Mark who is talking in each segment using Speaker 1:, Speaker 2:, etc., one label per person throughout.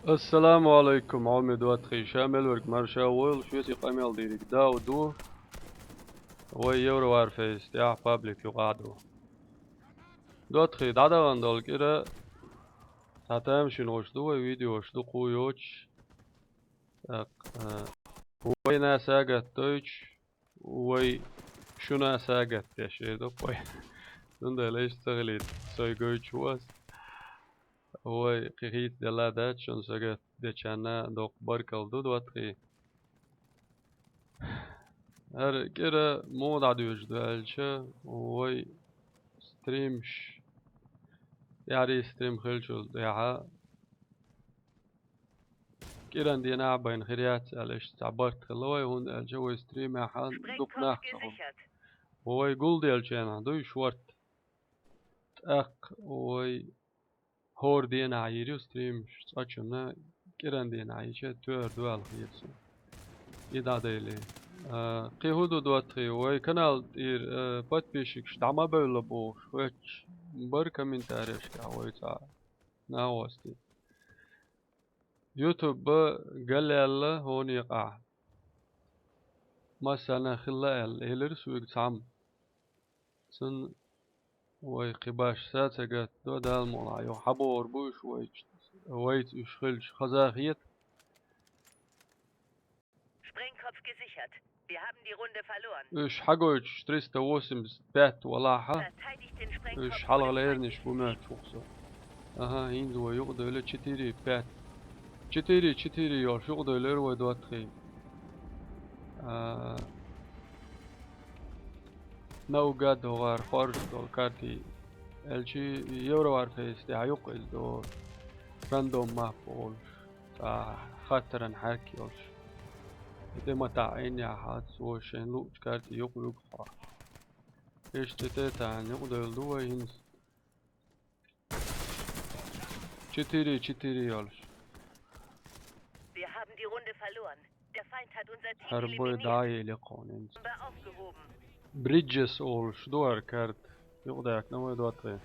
Speaker 1: السلام عليكم عمد واتخي شامل ورق مرشا ويل شويتي قميل ديريك داو دو ويورو وارفيس تياح بابليك يقعدو دواتخي دادا غندول كده تاتامشي نوشدو فيديو وشدو قويوش وينا ساقت تويش وي شنا ساقت تشيدو وي دندا ليش تغليد سوي قويش واس وي قيقيت دلا دات شن ساقت دچانا دوق بركل دو دواتخي هر كده مود عدوش دالشة وي ستريمش يعني ستريم خلشل ديعا كده عندنا بين خريات علىش تعبرت خلوي هون الجو ستريم حال دوك ناخصهم هو يقول دي الجانا دو شورت اق وي هور دينا عيريو ستريم ساتشنا كده عندنا عيشة تور دوال خيرسو يدا ديلي قيهودو دواتخي وي كانال دير باتبيشك شتعما بيلا بوش ويتش بركة من تاريش كاوي تا ناوستي يوتيوب قال يلا هون يقع مثلا خلا الهيلر سويق تعم سن وي قباش ساتقت دو دال مولا يو حبور بوش ويت يشخلش خزاخيت
Speaker 2: Sprengkopf gesichert. Wir haben die Runde verloren.
Speaker 1: اش حقوش تريستا وسم بات ولاحة
Speaker 2: Verteidigt den Sprengkopf
Speaker 1: اش
Speaker 2: vor
Speaker 1: حلغ
Speaker 2: dem
Speaker 1: ليرنش
Speaker 2: feindlichen
Speaker 1: بومات
Speaker 2: Gebiet.
Speaker 1: فوقسا اها هيندو يقضي له تشتيري بات تشتيري يوش يقضي له ودواتخي نو قاد وغار خارج دول كارتي الشي يورو عارفيس دي عيوق دو راندوم ماب اولش تا خاطرن حركي اولش دي ما تعين يا حاد سوشين لوش كارتي يوق خا ايش تتتا عن يقدر دو ينس تشتيري اولش
Speaker 2: Wir haben die Runde verloren. Der Feind hat unser Team
Speaker 1: هربو
Speaker 2: eliminiert.
Speaker 1: داي لقون
Speaker 2: Bombe aufgehoben.
Speaker 1: بريدجس اولش دوار كارت يقدر نو دواتري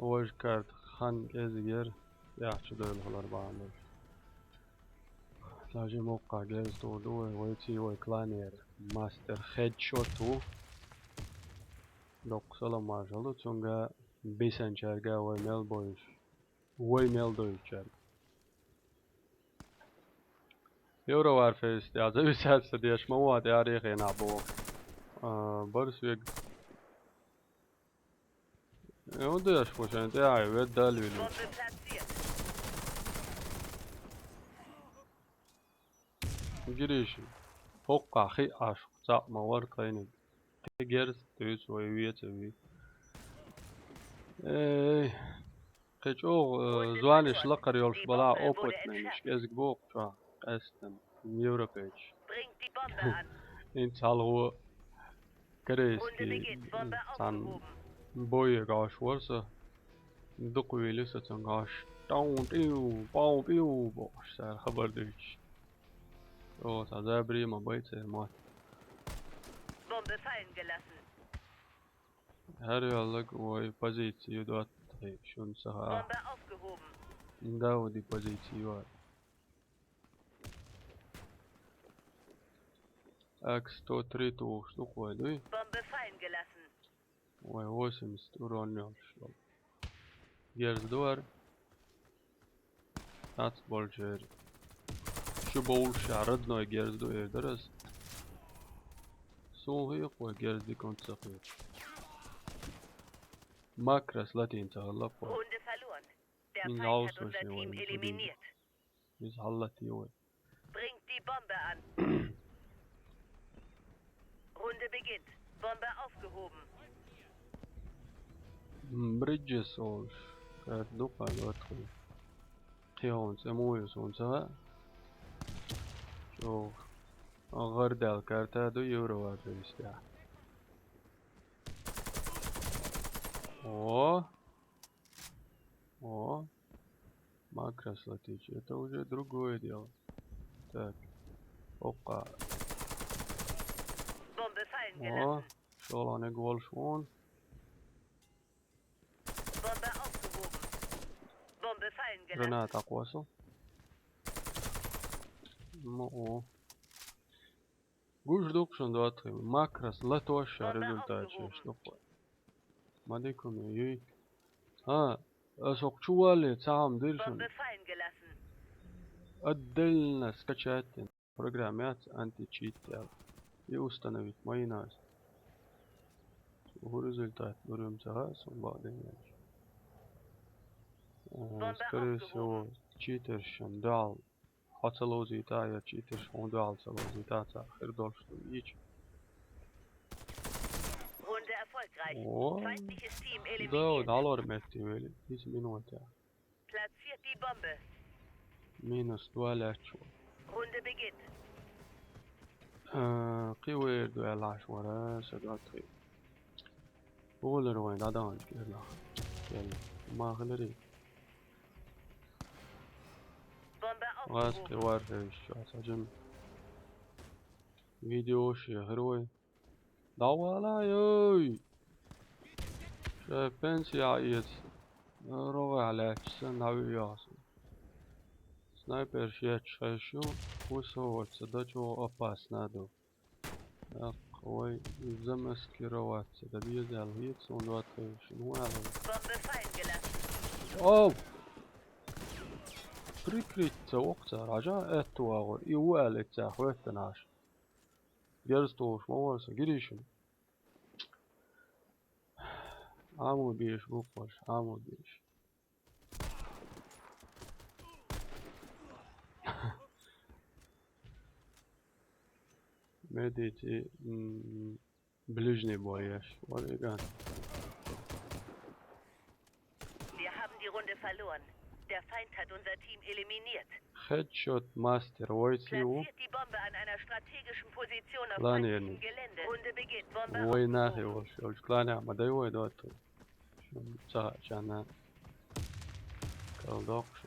Speaker 1: اوج كارت خان ازير يحشو دول الاربعة لاجي موقع جاز دو ويتي ويكلانير ماستر خيد شوتو دوك سلام مارشالو تونغا بيسان شارغا ويميل بويش ويميل دويشار يورو وارفيس يا زي ساس ديش مواد تاريخي نعبو برس يق يوديش وشان تاعي ودالي
Speaker 2: Bombe platziert.
Speaker 1: جريشي فوق خي عشق صع موار قيني جرس تيس ويويتوي ايه قيشو زوانش لقر يولش بلا اوبوت منش كازك بوق شا قاستن يورو بيش
Speaker 2: Bringt die Bombe an.
Speaker 1: انت هو
Speaker 2: Runde
Speaker 1: كريسكي
Speaker 2: beginnt. Bombe
Speaker 1: سان
Speaker 2: aufgehoben.
Speaker 1: بوي غاش ورسا دقوي لسه تنغاش تاون بيو باو بيو بوش سار خبر ديش او تزابري ما بيت مات
Speaker 2: Bombe fallen gelassen.
Speaker 1: هر يالك وي بازيتي دوت شون سها
Speaker 2: Bombe aufgehoben.
Speaker 1: داو دي بازيتي وار اكس تو تري تو شنو قوي
Speaker 2: Bombe fallen gelassen.
Speaker 1: وي وسم ستورون يولش جيرز دوار ناتس بولجر شو بولش عرضنا جيرز دو درس سو هي قوي جيرز دي كنت سقيت ماكرس لاتين تغلب
Speaker 2: Runde verloren. Der
Speaker 1: من
Speaker 2: Feind hat
Speaker 1: عاوز
Speaker 2: unser
Speaker 1: شيء
Speaker 2: Team
Speaker 1: وين
Speaker 2: eliminiert.
Speaker 1: مش حلتي وين
Speaker 2: Bringt die Bombe an. Runde beginnt. Bombe aufgehoben.
Speaker 1: بريدجس اولش كانت دوقة الواتخي خيون سموي سونسا شوف غردال كارتا دو يورو وارفيستيا о ماكرس لاتيش это уже другое дело так опа
Speaker 2: Bombe fallen
Speaker 1: о
Speaker 2: gelassen.
Speaker 1: شغل انا قول شلون
Speaker 2: Bombe aufgehoben. Bombe fallen gelassen.
Speaker 1: رنات اقواسو Mo. Gush dokşun da atayım. Makras la toşa rezultat işte. Madikum yey. Ha, asok çuvali tam dirşun.
Speaker 2: Bombe fallen gelassen.
Speaker 1: Отдельно скачать программят anti-cheat и установить майонез. В результате берем зараз بعدين. Скорее всего, читершен дал حصلوزيتا читерш он дал حصلوزيتا آخر داشتم هیچ.
Speaker 2: Runde erfolgreich.
Speaker 1: Oh,
Speaker 2: Feindliches Team
Speaker 1: ده
Speaker 2: eliminiert.
Speaker 1: دالار متي ويلي 10 minuter.
Speaker 2: Platziert die Bombe.
Speaker 1: Minus duelach.
Speaker 2: Runde beginnt.
Speaker 1: قوي duelach ورا سقطي. بولر وين دادان كلا. يلا ما غلري.
Speaker 2: Bombe
Speaker 1: غاز
Speaker 2: aufgehoben.
Speaker 1: قوار فيش أسجم. فيديو شيء هروي. دوالا يوي. شايف بنسي عايز. روح على سن عياس. سنايبر شيء شو وصوت صدقوا أباس نادو. قوي زمس كيروات صدقية زالهيت صندوات شنو على.
Speaker 2: Bombe fallen gelassen.
Speaker 1: أوه. بريكريت وقتها رجع اتواغر يوالك تاخوات تناش. جرستوش مواسا قريشن. عامو بيش بوقوش عامو بيش. مديتي بلجني بوياش وريقان.
Speaker 2: Wir haben die Runde verloren. Der Feind hat unser Team eliminiert.
Speaker 1: Headshot Master ويتيو
Speaker 2: Platziert die Bombe an einer strategischen Position auf
Speaker 1: Plan
Speaker 2: feindlichem
Speaker 1: yani.
Speaker 2: Gelände. Runde beginnt. Bombe
Speaker 1: ويناهي
Speaker 2: aufgehoben.
Speaker 1: وش الكلاني عمدي ويدوتو شو شانا كالدوكش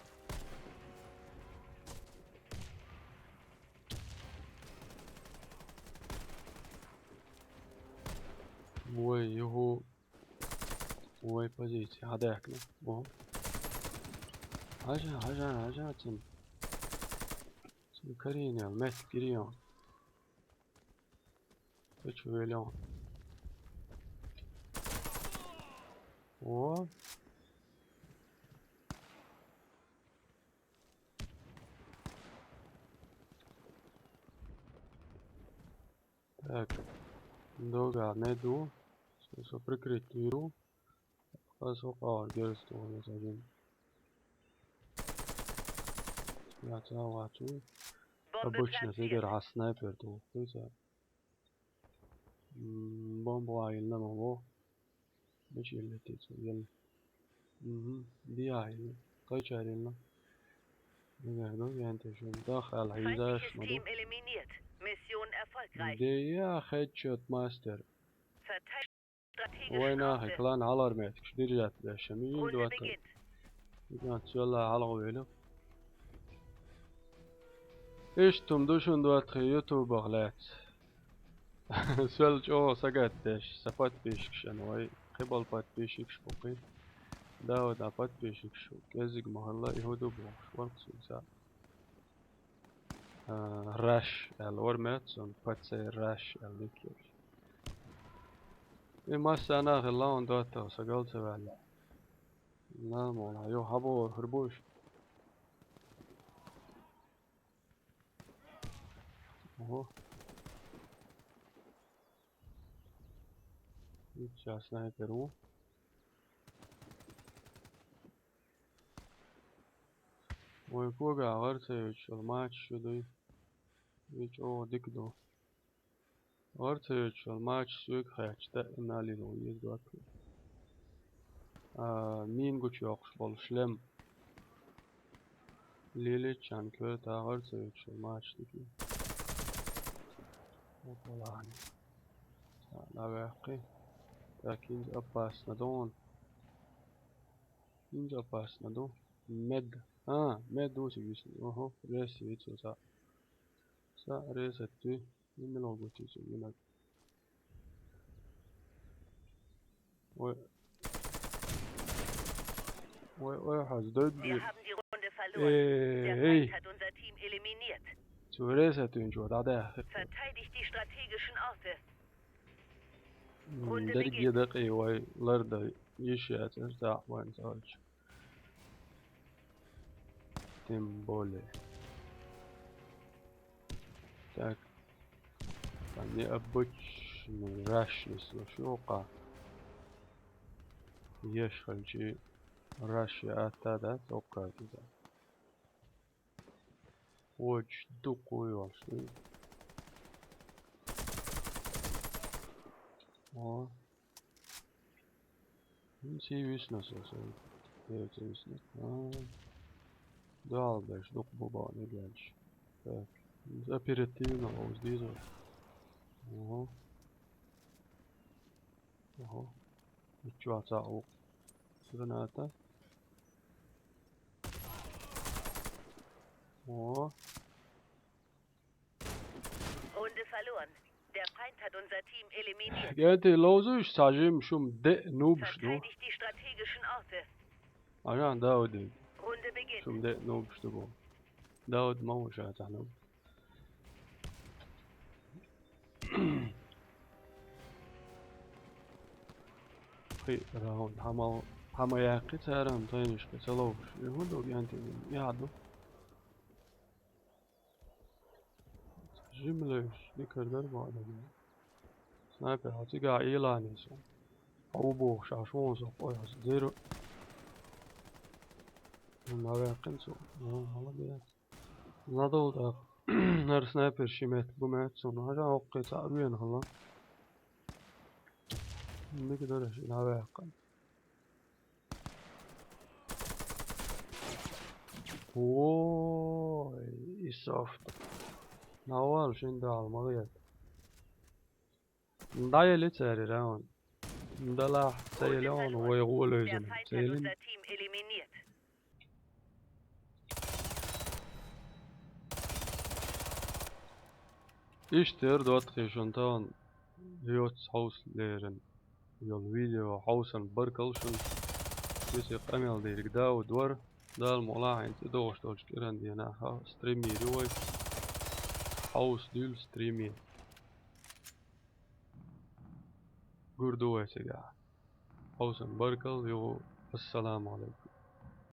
Speaker 1: ويهو وي بوزيتي هذاك بوم هجا تم كريني المات كريون تشو ويلون و так долго найду что прикрытию فسوق جلست ومساجين يا تاواتو
Speaker 2: Bombe
Speaker 1: обычно
Speaker 2: platziert.
Speaker 1: сидер على السنايبر تو كويسة بومبو عايلنا مو مش اللي تيسو يلا دي عايلنا قيش عايلنا نقعدو يعني شو داخل عيداش
Speaker 2: Feindliches
Speaker 1: مدو
Speaker 2: Team eliminiert. Mission erfolgreich.
Speaker 1: دي يا هيدشوت ماستر
Speaker 2: Verteidigt strategischen
Speaker 1: وينها
Speaker 2: Orte.
Speaker 1: كلان على رميتك شدير جات باشمين
Speaker 2: Runde
Speaker 1: دواتي
Speaker 2: beginnt.
Speaker 1: كانت يلا على غويلو ايش تمدوشون دواتي يوتيوب اغلات سؤال جو سقط داش سفات بيشكشن واي قبل بات بيشكش بقي داود عبات بيشكشو كازق محلا يهودو بوش ورق سوزا راش الورماتسون باتسي راش الويكيوش ما سانا غلاون دوتا سقلت ولا لا مولا يو هبو هربوش اهو يتشا سنايبر ويكوغا غرتيش الماتش شدي يج او ديكدو غرتيش الماتش سويك خياتش دائما ليلو يزدوك مين قوش يوقش بالشلم ليلي كان كويتا غرتيش الماتش ديكي وطلعني لا باقي لكن أباس ندون كنج أباس ندون مد مد وسي بيسن اهو ريسي بيتسو سا ريستي يملو قوتي سينا وي حاج
Speaker 2: Wir
Speaker 1: دبير
Speaker 2: haben die Runde verloren. Der Feind hat unser Team eliminiert.
Speaker 1: سوريسة تنجو ده
Speaker 2: Verteidigt die strategischen Orte. Runde
Speaker 1: درجي
Speaker 2: beginnt.
Speaker 1: دقي وي لرد يشيات ارتاح وين سالج تيمبولي تاك يعني أبوش من راش نسلو شوقا يشخل شي راش أتا توقع كذا وج دقو يوشي نسي ويسنس وسوي يوتي ويسنس دال باش دق بوبا نبيانش تاك أبيراتيفنا أوز ديزر اهو يتشوع تاعو granata
Speaker 2: Runde verloren. Der Feind hat unser Team eliminiert.
Speaker 1: جاتي لوزوش تعجم شو مدق نوبش دو
Speaker 2: Verteidigt die strategischen Orte.
Speaker 1: عشان داود
Speaker 2: Runde beginnt.
Speaker 1: شو مدق نوبش دو داود موش هتحنو خي راهون حما ياقي تارم طينش قتلوش يهودو جانتي يعدو جملش ذكر دربا على سنايبر هتيجا إيلاني سو حوبو شاشون سو قويس زيرو ما باقين سو والله بيات نضل دا نر سنايبر شيمات بمات سو هجا وقي تعبين هلا نقدرش لا باقين اوه السوفت نوال شين دا المغيات ندايا لتاري راون ندلع سيلون ويغول
Speaker 2: Der
Speaker 1: يزن
Speaker 2: Feind hat
Speaker 1: سيلين
Speaker 2: unser Team eliminiert.
Speaker 1: اشتر دوت خيشنتان يوتس حوس ليرن يول فيديو حوسن بركلشن يسي قميل ديرك داو دور دال مولاها انت دوش دوش كيران دينا ستريمي روي حوس ديل ستريمي قردوه سيقا حوسن بركل يو السلام عليكم